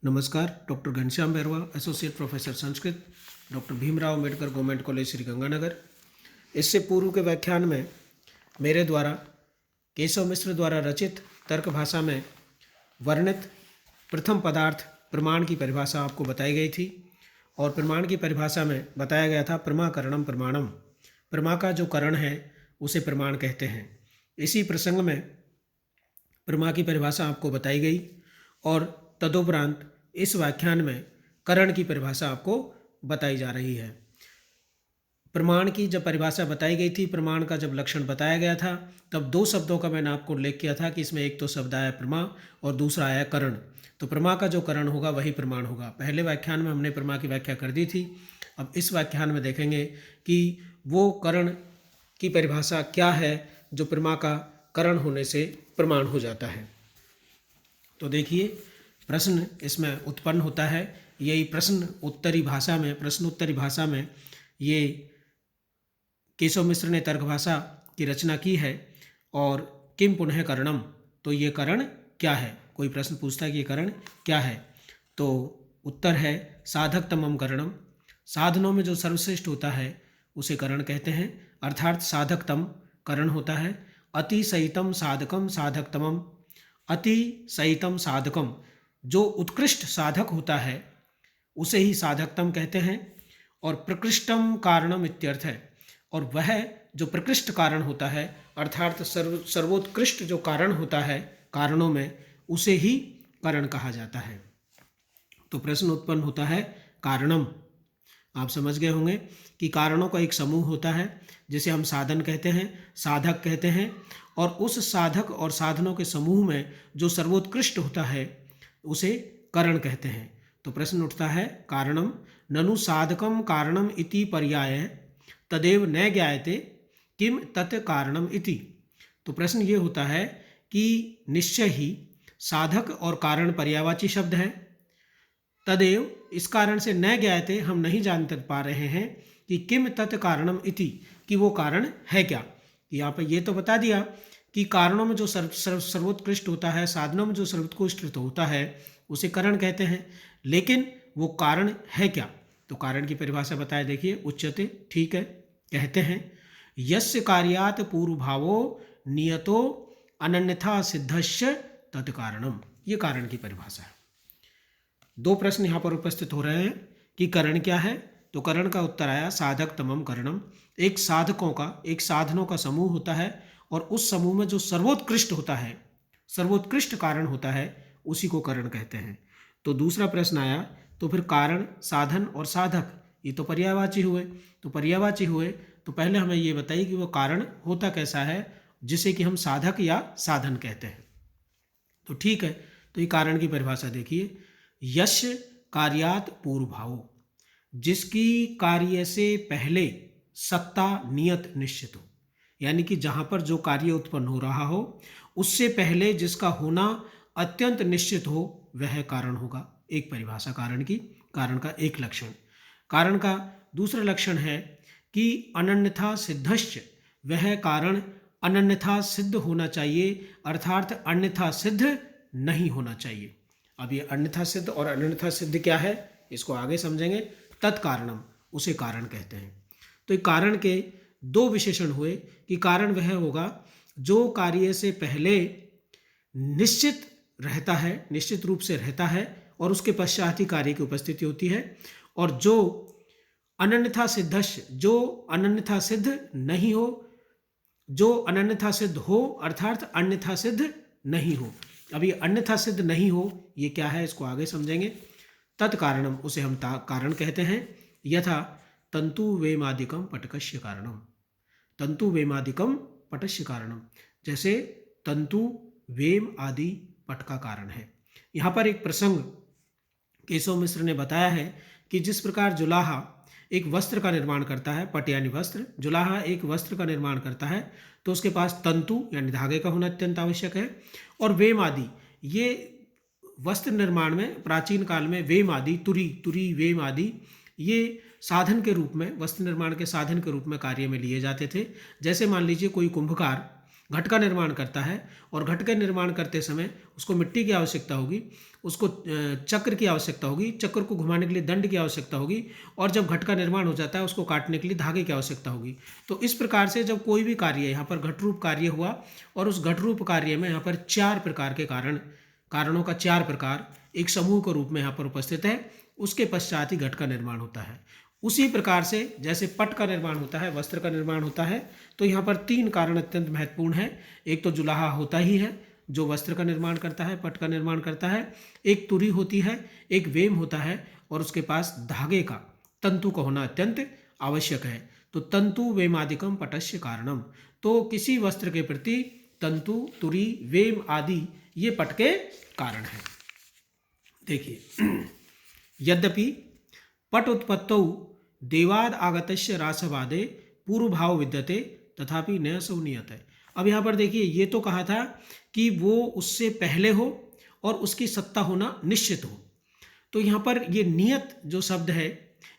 नमस्कार। Doctor Ghanshyam Bairwa, associate professor Sanskrit, doctor Bhimrao Ambedkar government college Sriganganagar. इससे पूर्व के व्याख्यान में मेरे द्वारा केशव मिश्र द्वारा रचित तर्क भाषा में वर्णित प्रथम पदार्थ प्रमाण की परिभाषा आपको बताई गई थी और प्रमाण की परिभाषा में बताया गया था प्रमाकरणम प्रमाणम। प्रमा का जो करण है उसे प्रमाण कहते हैं। इसी प्रसंग में प्रमा की परिभाषा आपको बताई गई और तदुपरांत इस व्याख्यान में करण की परिभाषा आपको बताई जा रही है। प्रमाण की जब परिभाषा बताई गई थी, प्रमाण का जब लक्षण बताया गया था, तब दो शब्दों का मैंने आपको उल्लेख किया था कि इसमें एक तो शब्द आया प्रमा और दूसरा आया करण। तो प्रमा का जो करण होगा वही प्रमाण होगा। पहले व्याख्यान में हमने प्रमा की व्याख्या कर दी थी। अब इस व्याख्यान में देखेंगे कि वो करण की परिभाषा क्या है जो प्रमा का करण होने से प्रमाण हो जाता है। तो देखिए, प्रश्न इसमें उत्पन्न होता है। यही प्रश्नोत्तरी भाषा में ये केशव मिश्र ने तर्क भाषा की रचना की है। और किम पुनः करणम, तो ये करण क्या है? कोई प्रश्न पूछता है कि ये करण क्या है, तो उत्तर है साधकतमम करणम। साधनों में जो सर्वश्रेष्ठ होता है उसे करण कहते हैं, अर्थात साधकतम करण होता है। अतिशयितम साधकम साधकतमम। अतिशयितम साधकम, जो उत्कृष्ट साधक होता है उसे ही साधकतम कहते हैं। और प्रकृष्टम कारणम इत्यर्थ है, और वह जो प्रकृष्ट कारण होता है अर्थात सर्वोत्कृष्ट जो कारण होता है कारणों में, उसे ही करण कहा जाता है। तो प्रश्न उत्पन्न होता है कारणम। आप समझ गए होंगे कि कारणों का एक समूह होता है जिसे हम साधन कहते हैं, साधक कहते हैं, और उस साधक और साधनों के समूह में जो सर्वोत्कृष्ट होता है उसे करण कहते हैं। तो प्रश्न उठता है कारणम ननु साधकम कारणम इति पर्याय तदेव न ज्ञायते किम तत् कारणम इति। तो प्रश्न ये होता है कि निश्चय ही साधक और कारण पर्यायवाची शब्द है। तदेव, इस कारण से न ज्ञायते, हम नहीं जान पा रहे हैं कि किम तत् कारणम इति, कि वो कारण है क्या। यहाँ पर ये तो बता दिया कि कारणों में जो सर्वोत्कृष्ट होता है, साधनों में जो सर्वोत्कृष्ट होता है उसे करण कहते हैं, लेकिन वो कारण है क्या? तो कारण की परिभाषा बताए, देखिए, उच्यते, ठीक है, कहते हैं यस्य कार्यात् पूर्वभावो नियतो अनन्यथा सिद्धस्य तत्कारणम। ये कारण की परिभाषा है। दो प्रश्न यहाँ पर उपस्थित हो रहे हैं कि करण क्या है। तो करण का उत्तर आया साधक तमम करणम। एक साधकों का, एक साधनों का समूह होता है और उस समूह में जो सर्वोत्कृष्ट होता है, सर्वोत्कृष्ट कारण होता है, उसी को करण कहते हैं। तो दूसरा प्रश्न आया, तो फिर कारण, साधन और साधक ये तो पर्यायवाची हुए। तो पर्यायवाची हुए तो पहले हमें ये बताइए कि वो कारण होता कैसा है जिसे कि हम साधक या साधन कहते हैं। तो ठीक है, तो ये कारण की परिभाषा देखिए, यश कार्यात पूर्वभाव, जिसकी कार्य से पहले सत्ता नियत निश्चित हो, यानी कि जहां पर जो कार्य उत्पन्न हो रहा हो उससे पहले जिसका होना अत्यंत निश्चित हो वह कारण होगा। एक परिभाषा कारण की, कारण का एक लक्षण। कारण का दूसरा लक्षण है कि अनन्यथा सिद्धश्च, वह कारण अनन्यथा सिद्ध होना चाहिए, अर्थात अन्यथा सिद्ध नहीं होना चाहिए। अब ये अन्यथा सिद्ध और अनन्यथा सिद्ध क्या है इसको आगे समझेंगे। तत्कारणम, उसे कारण कहते हैं। तो ये कारण के दो विशेषण हुए कि कारण वह होगा जो कार्य से पहले निश्चित रहता है, निश्चित रूप से रहता है और उसके पश्चात ही कार्य की उपस्थिति होती है, और जो अनन्यथा सिद्धस्य, जो अनन्यथा सिद्ध नहीं हो, जो अनन्यथा सिद्ध हो अर्थात अन्यथा सिद्ध नहीं हो। अब ये अन्यथा सिद्ध नहीं हो ये क्या है इसको आगे समझेंगे। तत्कारणम, उसे हम कारण कहते हैं। यथा तंतु वेमादिकम पटकस्य कारणम। तंतु वेमादिकम पटस्य कारणम, जैसे तंतु वेम आदि पट का कारण है। यहाँ पर एक प्रसंग केशव मिश्र ने बताया है कि जिस प्रकार जुलाहा एक वस्त्र का निर्माण करता है, पट यानी वस्त्र, जुलाहा एक वस्त्र का निर्माण करता है तो उसके पास तंतु यानी धागे का होना अत्यंत आवश्यक है, और वेम आदि, ये वस्त्र निर्माण में प्राचीन काल में वेम आदि, तुरी वेम आदि, ये साधन के रूप में, वस्त्र निर्माण के साधन के रूप में कार्य में लिए जाते थे। जैसे मान लीजिए कोई कुंभकार घट का निर्माण करता है और घट का निर्माण करते समय उसको मिट्टी की आवश्यकता होगी, उसको चक्र की आवश्यकता होगी, चक्र को घुमाने के लिए दंड की आवश्यकता होगी, और जब घट का निर्माण हो जाता है उसको काटने के लिए धागे की आवश्यकता होगी। तो इस प्रकार से जब कोई भी कार्य यहाँ पर घट रूप कार्य हुआ और उस घट रूप कार्य में यहाँ पर 4 प्रकार के कारणों का 4 प्रकार एक समूह के रूप में यहाँ पर उपस्थित है, उसके पश्चात ही घट का निर्माण होता है। उसी प्रकार से जैसे पट का निर्माण होता है, वस्त्र का निर्माण होता है, तो यहाँ पर 3 कारण अत्यंत महत्वपूर्ण है। एक तो जुलाहा होता ही है जो वस्त्र का निर्माण करता है, पट का निर्माण करता है, एक तुरी होती है, एक वेम होता है, और उसके पास धागे का, तंतु का होना अत्यंत आवश्यक है। तो तंतु वेमादिकम पटस्य कारणम, तो किसी वस्त्र के प्रति तंतु, तुरी, वेम आदि ये पट के कारण है। देखिए, यद्यपि पट उत्पत्तौ देवाद आगतस्य रासवादे पूर्व भाव विद्यते तथापि न सौनियत है। अब यहाँ पर देखिए, ये तो कहा था कि वो उससे पहले हो और उसकी सत्ता होना निश्चित हो। तो यहाँ पर ये नियत जो शब्द है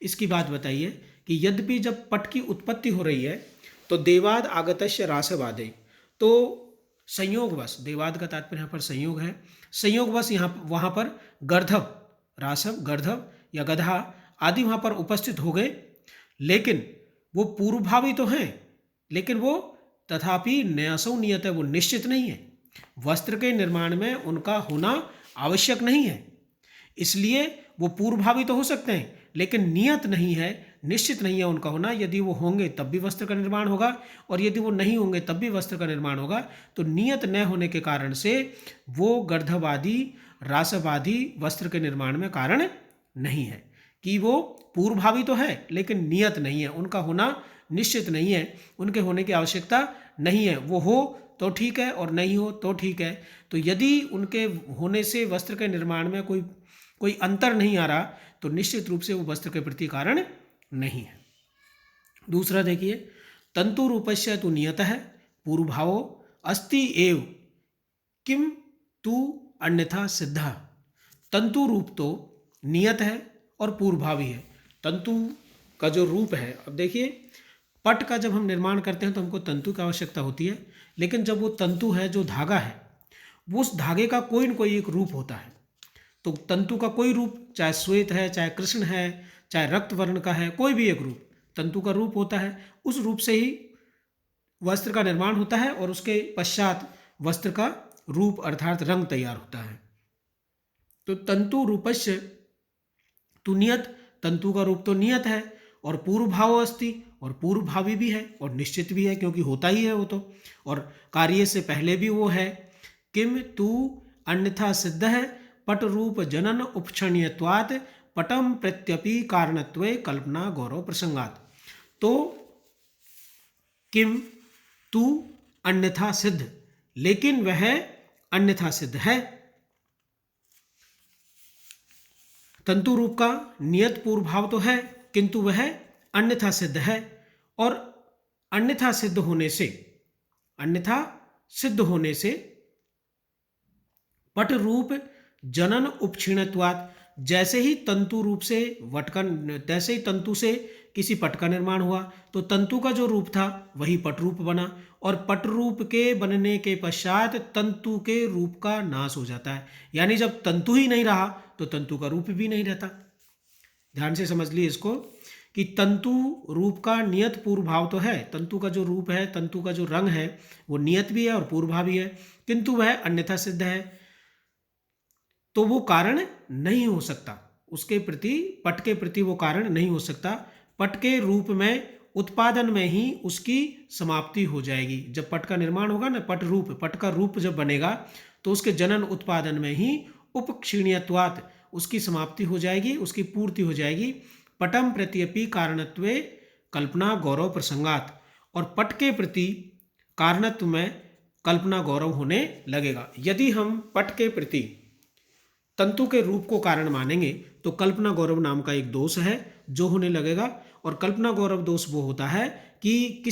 इसकी बात बताइए कि यद्यपि जब पट की उत्पत्ति हो रही है तो देवाद आगतस्य रासवादे, तो संयोगवश, देवाद का तात्पर्य यहाँ पर संयोग है, संयोगवश यहाँ वहाँ पर गर्धव, रासव, गर्धव या गधा आदि वहाँ पर उपस्थित हो गए, लेकिन वो पूर्वभावी तो हैं, लेकिन वो तथापि न्यासो नियत है, वो निश्चित नहीं है। वस्त्र के निर्माण में उनका होना आवश्यक नहीं है, इसलिए वो पूर्वभावी तो हो सकते हैं लेकिन नियत नहीं है, निश्चित नहीं है उनका होना। यदि वो होंगे तब भी वस्त्र का निर्माण होगा और यदि वो नहीं होंगे तब भी वस्त्र का निर्माण होगा। तो नियत न होने के कारण से वो गर्धवादी, रासवादी वस्त्र के निर्माण में कारण नहीं है, कि वो पूर्वभावी तो है लेकिन नियत नहीं है, उनका होना निश्चित नहीं है, उनके होने की आवश्यकता नहीं है। वो हो तो ठीक है और नहीं हो तो ठीक है। तो यदि उनके होने से वस्त्र के निर्माण में कोई अंतर नहीं आ रहा तो निश्चित रूप से वो वस्त्र के प्रति कारण नहीं है। दूसरा देखिए, तंतु रूपस्य तु नियतः पूर्वभावो अस्ति एव किम तु अन्यथा सिद्धः। तंतु रूप तो नियत है और पूर्वभावी है। तंतु का जो रूप है, अब देखिए, पट का जब हम निर्माण करते हैं तो हमको तंतु की आवश्यकता होती है, लेकिन जब वो तंतु है, जो धागा है, वो उस धागे का कोई न कोई एक रूप होता है। तो तंतु का कोई रूप, चाहे श्वेत है, चाहे कृष्ण है, चाहे रक्त वर्ण का है, कोई भी एक रूप तंतु का रूप होता है। उस रूप से ही वस्त्र का निर्माण होता है और उसके पश्चात वस्त्र का रूप अर्थात रंग तैयार होता है। तो तंतु रूपस्य तु नियत, तंतु का रूप तो नियत है, और पूर्व भाव अस्ति, और पूर्व भावी भी है और निश्चित भी है, क्योंकि होता ही है वो तो, और कार्य से पहले भी वो है। किम तु अन्यथा सिद्ध है पट रूप जनन उपक्षणीयत्वात् पटम प्रत्यपि कारणत्वे कल्पना गौरव प्रसंगात। तो किम तु अन्यथा सिद्ध, लेकिन वह अन्यथा सिद्ध है। तंतु रूप का नियत पूर्व भाव तो है किंतु वह अन्यथा सिद्ध है, और अन्यथा सिद्ध होने से पट रूप जनन उपक्षीणत्वात्, जैसे ही तंतु रूप से तैसे ही तंतु से किसी पट का निर्माण हुआ तो तंतु का जो रूप था वही पट रूप बना, और पट रूप के बनने के पश्चात तंतु के रूप का नाश हो जाता है। यानी जब तंतु ही नहीं रहा तो तंतु का रूप भी नहीं रहता। ध्यान से समझ लिए इसको कि तंतु रूप का नियत पूर्व भाव तो है, तंतु का जो रूप है, तंतु का जो रंग है वो नियत भी है और पूर्व भाव भी है, किंतु वह अन्यथा सिद्ध है, तो वो कारण नहीं हो सकता उसके प्रति, पट के प्रति वो कारण नहीं हो सकता। पट के रूप में उत्पादन में ही उसकी समाप्ति हो जाएगी। जब पट का निर्माण होगा ना, पट का रूप जब बनेगा तो उसके जनन उत्पादन में ही उपक्षीणीयत्वात् उसकी समाप्ति हो जाएगी, उसकी पूर्ति हो जाएगी। पटम प्रत्यपि कारणत्वे कल्पना गौरव प्रसंगात, और पट के प्रति कारणत्व में कल्पना गौरव होने लगेगा। यदि हम पट के प्रति तंतु के रूप को कारण मानेंगे तो कल्पना गौरव नाम का एक दोष है जो होने लगेगा, और कल्पना गौरव दोष वो होता है कि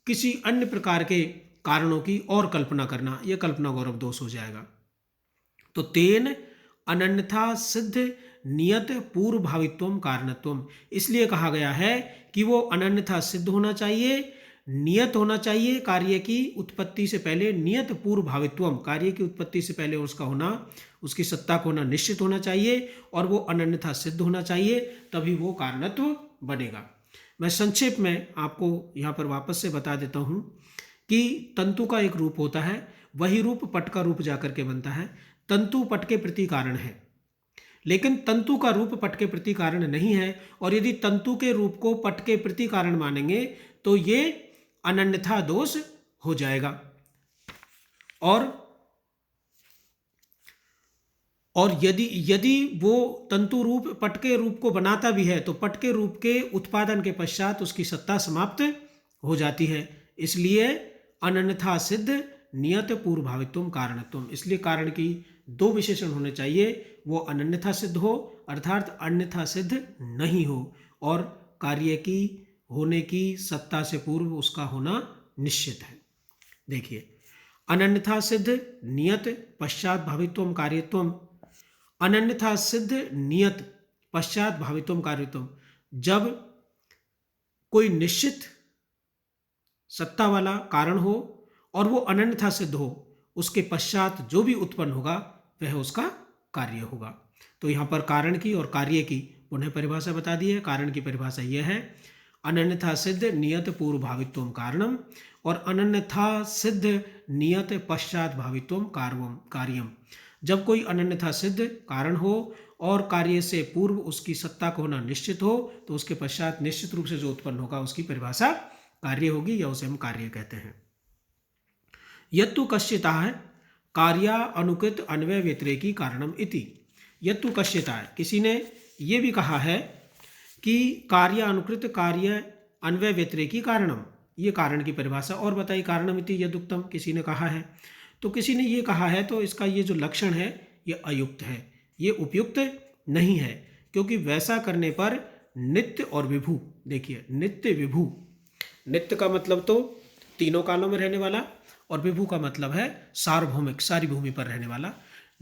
किसी अन्य प्रकार के कारणों की और कल्पना करना, यह कल्पना गौरव दोष हो जाएगा। तो तेन अनन्यथा सिद्ध नियत पूर्व भावित्वम कारणत्वम, इसलिए कहा गया है कि वो अनन्यथा सिद्ध होना चाहिए, नियत होना चाहिए, कार्य की उत्पत्ति से पहले नियत पूर्व भावित्वम, कार्य की उत्पत्ति से पहले उसका होना, उसकी सत्ता को होना निश्चित होना चाहिए और वो अनन्यथा सिद्ध होना चाहिए, तभी वो कारणत्व बनेगा। मैं संक्षेप में आपको यहाँ पर वापस से बता देता हूँ कि तंतु का एक रूप होता है, वही रूप पट का रूप जाकर के बनता है। तंतु पट के प्रति कारण है, लेकिन तंतु का रूप पट के प्रति कारण नहीं है, और यदि तंतु के रूप को पट के प्रति कारण मानेंगे तो ये अनन्यथा दोष हो जाएगा। और यदि वो तंतु रूप पट के रूप को बनाता भी है तो पट के रूप के उत्पादन के पश्चात उसकी सत्ता समाप्त हो जाती है। इसलिए अनन्यथा सिद्ध नियत पूर्व भावित्वम कारणत्वम, इसलिए कारण की दो विशेषण होने चाहिए, वो अनन्यथा सिद्ध हो अर्थात अन्यथा सिद्ध नहीं हो, और कार्य की होने की सत्ता से पूर्व उसका होना निश्चित है। देखिए, अनन्यथा सिद्ध नियत पश्चात भावित्वम कार्यत्वम, अनन्यथा सिद्ध नियत पश्चात भावित्वम कार्यत्वम, जब कोई निश्चित सत्ता वाला कारण हो और वो अनन्यथा सिद्ध हो, उसके पश्चात जो भी उत्पन्न होगा वह उसका कार्य होगा। तो यहाँ पर कारण की और कार्य की पुनः परिभाषा बता दी है। कारण की परिभाषा यह है, अनन्यथा सिद्ध नियत पूर्व भावित्वम कारणम और अनन्यथा सिद्ध नियत पश्चात भावित्वम कार्यम। जब कोई अनन्यथा सिद्ध कारण हो और कार्य से पूर्व उसकी सत्ता को होना निश्चित हो तो उसके पश्चात निश्चित रूप से जो उत्पन्न होगा उसकी परिभाषा कार्य होगी, या उसे हम कार्य कहते हैं। यत्तु कश्चितः कार्या अनुकृत अन्वय व्यतिरेकी कारणम इति। यत्तु कश्चितः, किसी ने ये भी कहा है कि कार्य अनुकृत कार्य अन्वय व्यतिरेकी कारणम, ये कारण की परिभाषा। और बताइए, कारणम इति यदुक्तम, किसी ने कहा है, तो किसी ने ये कहा है तो इसका ये जो लक्षण है ये अयुक्त है, ये उपयुक्त नहीं है, क्योंकि वैसा करने पर नित्य और विभू, देखिए नित्य विभू, नित्य का मतलब तो तीनों कालों में रहने वाला, और विभू का मतलब है सार्वभौमिक, सारी भूमि पर रहने वाला।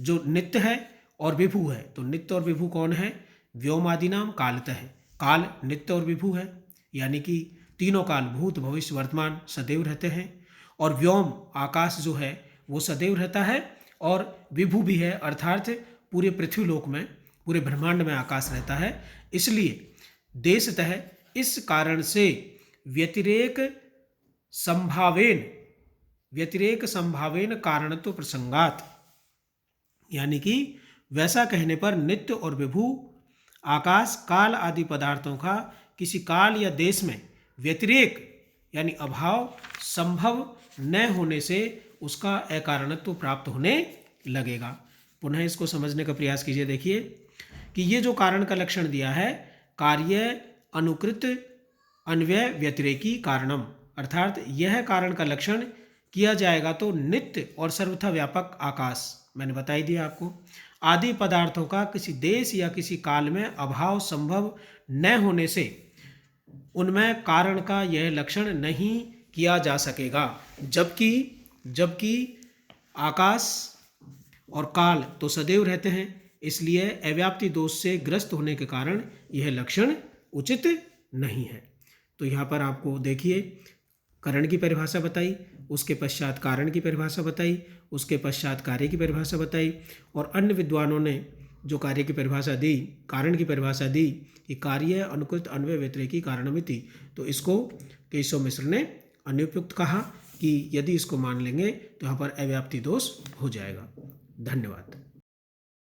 जो नित्य है और विभू है, तो नित्य और विभू कौन है? व्योमादिनाम कालतः, काल नित्य और विभू है, यानी कि तीनों काल भूत भविष्य वर्तमान सदैव रहते हैं, और व्योम आकाश जो है वो सदैव रहता है, और विभू भी है अर्थात पूरे पृथ्वीलोक में, पूरे ब्रह्मांड में आकाश रहता है। इसलिए देशतः इस कारण से व्यतिरेक संभावेन कारणत्व प्रसंगात, यानी कि वैसा कहने पर नित्य और विभू आकाश काल आदि पदार्थों का किसी काल या देश में व्यतिरेक यानी अभाव संभव न होने से उसका अकारणत्व प्राप्त होने लगेगा। पुनः इसको समझने का प्रयास कीजिए। देखिए कि ये जो कारण का लक्षण दिया है, कार्य अनुकृत अन्वय व्यतिरेकी कारणम, अर्थात यह कारण का लक्षण किया जाएगा तो नित्य और सर्वथा व्यापक आकाश, मैंने बता ही दिया आपको, आदि पदार्थों का किसी देश या किसी काल में अभाव संभव न होने से उनमें कारण का यह लक्षण नहीं किया जा सकेगा। जबकि आकाश और काल तो सदैव रहते हैं, इसलिए अव्याप्ति दोष से ग्रस्त होने के कारण यह लक्षण उचित नहीं है। तो यहाँ पर आपको देखिए कारण की परिभाषा बताई, उसके पश्चात कारण की परिभाषा बताई, उसके पश्चात कार्य की परिभाषा बताई, और अन्य विद्वानों ने जो कार्य की परिभाषा दी, कारण की परिभाषा दी कि कार्य अनुकृत अन्वय व्यतिरेकी कारणमिति, तो इसको केशव मिश्र ने अनुपयुक्त कहा कि यदि इसको मान लेंगे तो यहाँ पर अव्याप्ति दोष हो जाएगा। धन्यवाद।